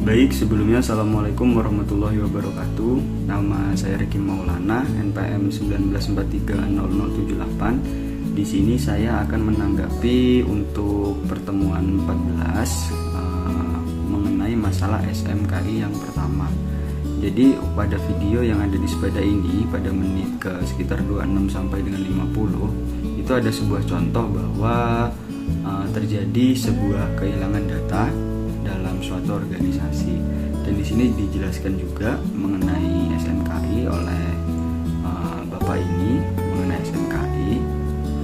Baik, sebelumnya Assalamualaikum warahmatullahi wabarakatuh. Nama saya Ricky Maulana, NPM 19430078. Di sini saya akan menanggapi untuk pertemuan 14 mengenai masalah SMKI yang pertama. Jadi pada video yang ada di sepeda ini pada menit ke sekitar 26 sampai dengan 50 itu ada sebuah contoh bahwa terjadi sebuah kehilangan data dalam suatu organisasi, dan di sini dijelaskan juga mengenai SMKI oleh Bapak ini. Mengenai SMKI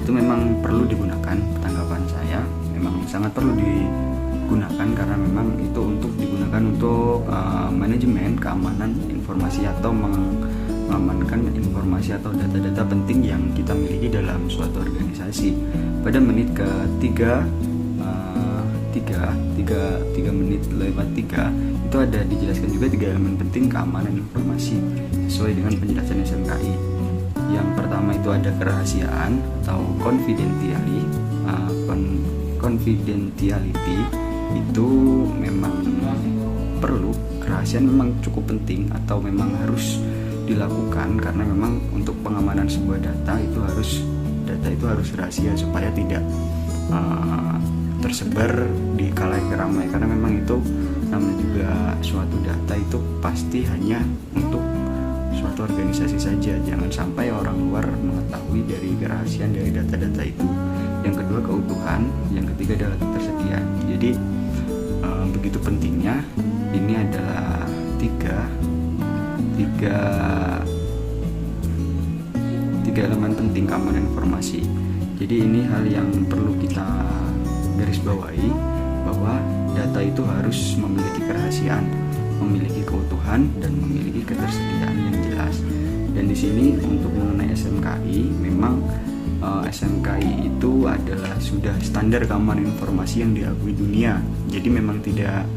itu memang perlu digunakan, tanggapan saya memang sangat perlu digunakan karena memang itu digunakan untuk manajemen keamanan informasi atau mengamankan informasi atau data-data penting yang kita miliki dalam suatu organisasi. Pada menit ke-3 menit lewat 3 itu ada dijelaskan juga 3 elemen penting keamanan informasi sesuai dengan penjelasan SMKI. Yang pertama itu ada kerahasiaan atau confidentiality. Itu memang perlu, kerahasiaan memang cukup penting atau memang harus dilakukan karena memang untuk pengamanan sebuah data itu harus rahasia supaya tidak tersebar di khalayak ramai, karena memang itu namanya juga suatu data itu pasti hanya untuk suatu organisasi saja, jangan sampai orang luar mengetahui dari kerahasiaan dari data-data itu. Yang kedua keutuhan, yang ketiga adalah ketersediaan. Jadi begitu pentingnya, ini adalah tiga elemen penting keamanan informasi. Jadi ini hal yang perlu kita garis bawahi, bahwa data itu harus memiliki kerahasiaan, memiliki keutuhan, dan memiliki ketersediaan yang jelas. Dan di sini untuk mengenai SMKI, memang SMKI itu adalah sudah standar keamanan informasi yang diakui dunia. Jadi memang tidak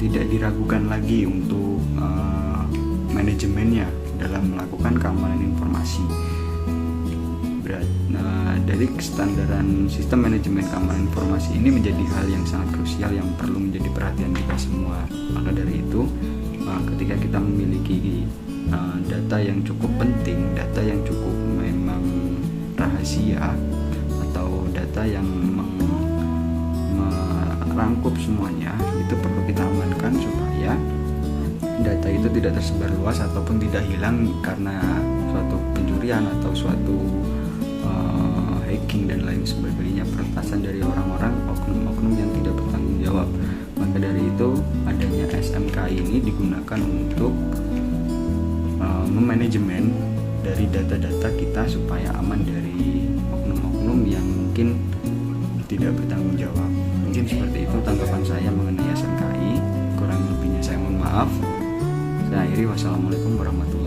diragukan lagi untuk manajemennya dalam melakukan keamanan informasi. Dari kestandaran sistem manajemen keamanan informasi ini menjadi hal yang sangat krusial yang perlu menjadi perhatian kita semua. Maka dari itu, ketika kita memiliki data yang cukup penting, data yang cukup memang rahasia, atau data yang merangkup semuanya, itu perlu kita amankan supaya data itu tidak tersebar luas ataupun tidak hilang karena suatu pencurian atau suatu hacking dan lain sebagainya, peretasan dari orang-orang, oknum-oknum yang tidak bertanggung jawab. Maka dari itu adanya SMKI ini digunakan untuk memanajemen dari data-data kita supaya aman dari oknum-oknum yang mungkin tidak bertanggung jawab. Mungkin seperti itu tanggapan saya mengenai SMKI. Kurang lebihnya saya mohon maaf. Saya akhiri, wassalamualaikum warahmatullahi wabarakatuh.